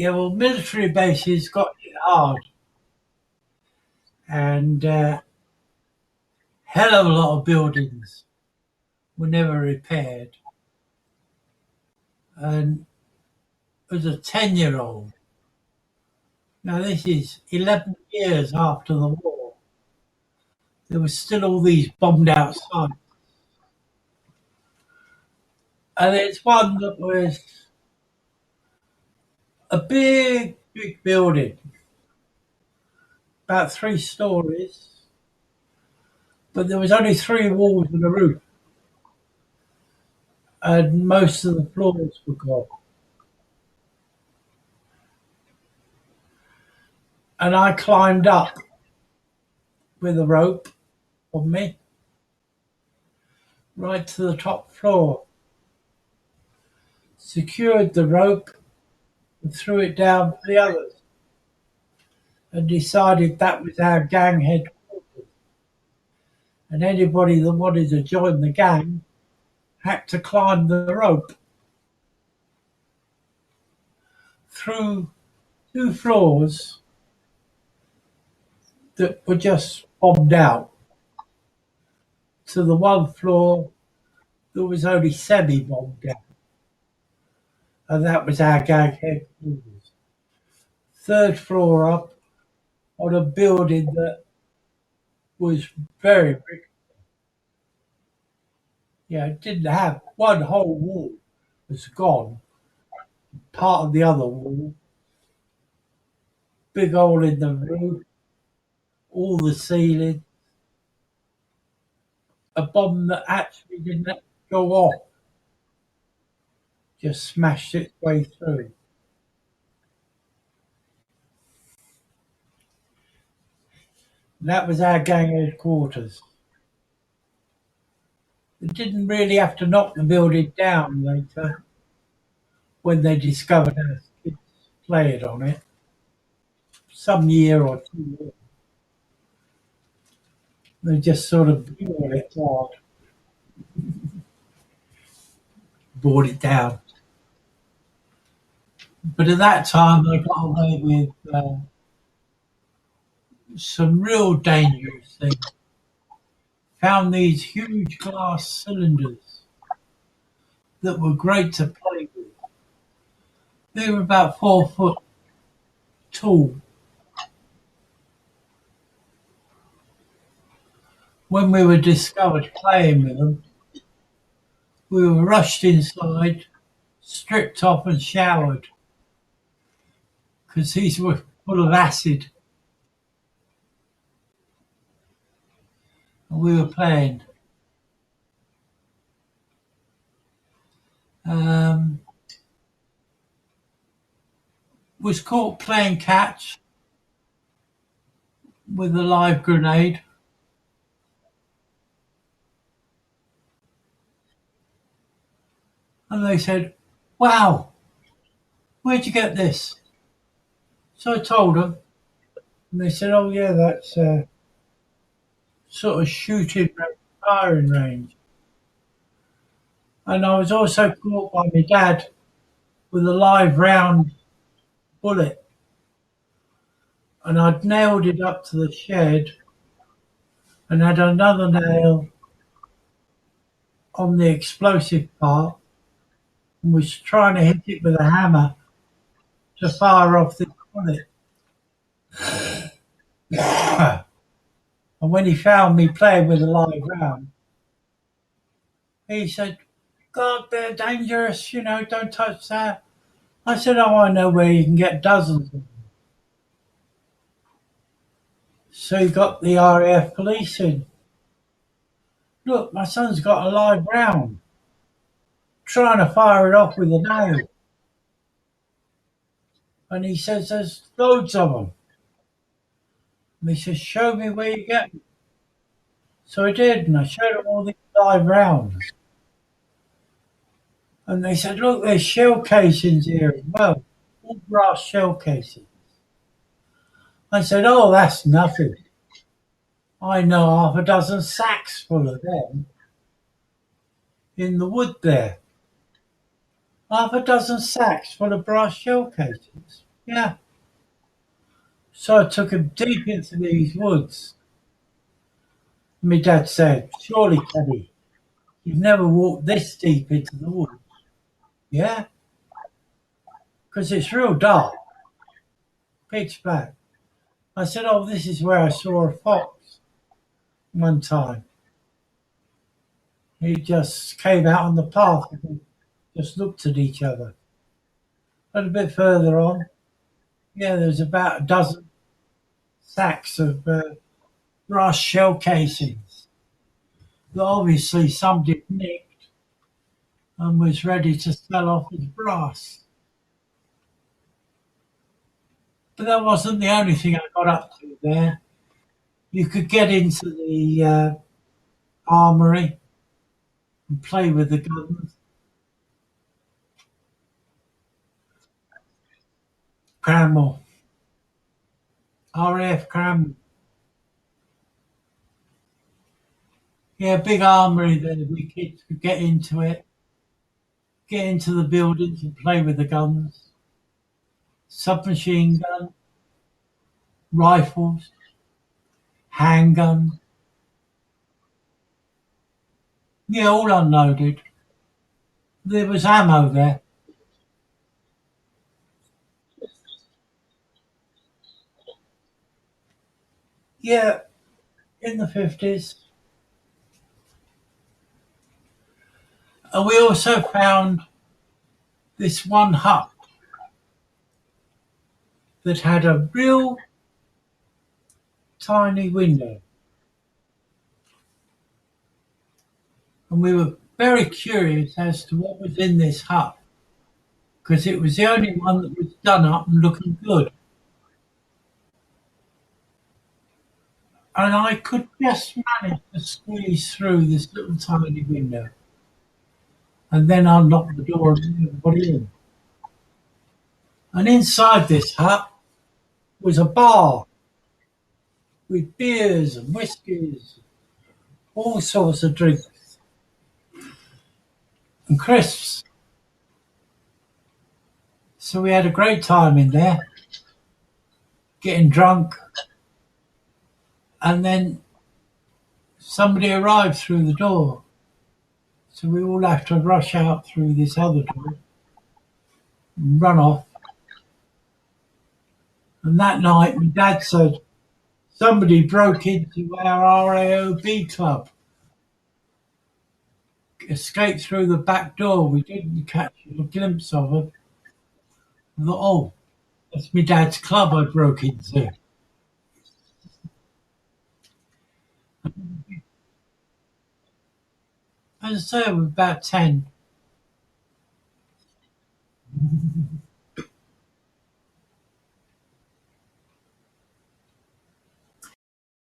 Yeah, well, military bases got hit hard, and hell of a lot of buildings were never repaired. And as a 10-year-old, now this is 11 years after the war, there were still all these bombed out sites. And it's one that was a big building, about 3 stories, but there was only 3 walls and a roof, and most of the floors were gone. And I climbed up with a rope on me right to the top floor, secured the rope and threw it down for the others, and decided that was our gang headquarters. And anybody that wanted to join the gang had to climb the rope through 2 floors that were just bombed out to the one floor that was only semi-bombed out. And that was our gang headquarters. 3rd floor up on a building that was very big. Yeah, it didn't have one whole wall was gone. Part of the other wall, big hole in the roof, all the ceiling. A bomb that actually didn't go off, just smashed its way through. And that was our gang headquarters. They didn't really have to knock the building down later when they discovered our kids played on it. Some year or 2 years. They just sort of brought it down, brought it down. But at that time, they got away with some real dangerous things. Found these huge glass cylinders that were great to play with. They were about 4 foot tall. When we were discovered playing with them, we were rushed inside, stripped off and showered because these were full of acid and we were playing. Um, was caught playing catch with a live grenade. And they said, "Wow, where'd you get this?" So I told them, and they said, "Oh yeah, that's sort of shooting firing range." And I was also caught by my dad with a live round bullet, and I'd nailed it up to the shed and had another nail on the explosive part and was trying to hit it with a hammer to fire off the bullet. And when he found me playing with a live round, he said, "God, they're dangerous, don't touch that." I said, "Oh, I know where you can get dozens of them." So he got the RAF police in. "Look, my son's got a live round, trying to fire it off with a nail." And he says, "There's loads of them." And he says, "Show me where you get them." So I did, and I showed them all these live rounds. And they said, "Look, there's shell casings here as well, all brass shell casings." I said, "Oh, that's nothing. I know half a dozen sacks full of them in the wood there. Half a dozen sacks full of brass shell casings." Yeah. So I took him deep into these woods. My dad said, "Surely, Teddy, you've never walked this deep into the woods." Yeah, because it's real dark, pitch black. I said, "Oh, this is where I saw a fox one time. He just came out on the path and we just looked at each other." And a bit further on, yeah, there's about a dozen sacks of brass shell casings that obviously somebody nicked and was ready to sell off as brass. But that wasn't the only thing I got up to there. You could get into the armory and play with the guns. Cranmore, RAF Cranmore. Yeah, big armory there. We kids could get into it, get into the buildings and play with the guns. Submachine gun, rifles, handgun. Yeah, all unloaded. There was ammo there. Yeah, in the 50s. And we also found this one hut that had a real tiny window. And we were very curious as to what was in this hut because it was the only one that was done up and looking good. And I could just manage to squeeze through this little tiny window and then unlock the door and let everybody in. And inside this hut was a bar with beers and whiskies, all sorts of drinks and crisps. So we had a great time in there, getting drunk, and then somebody arrived through the door. So we all have to rush out through this other door and run off. And that night, my dad said somebody broke into our RAOB club, escaped through the back door. We didn't catch a glimpse of them. I thought, oh, that's my dad's club I broke into. As I say, I was about 10.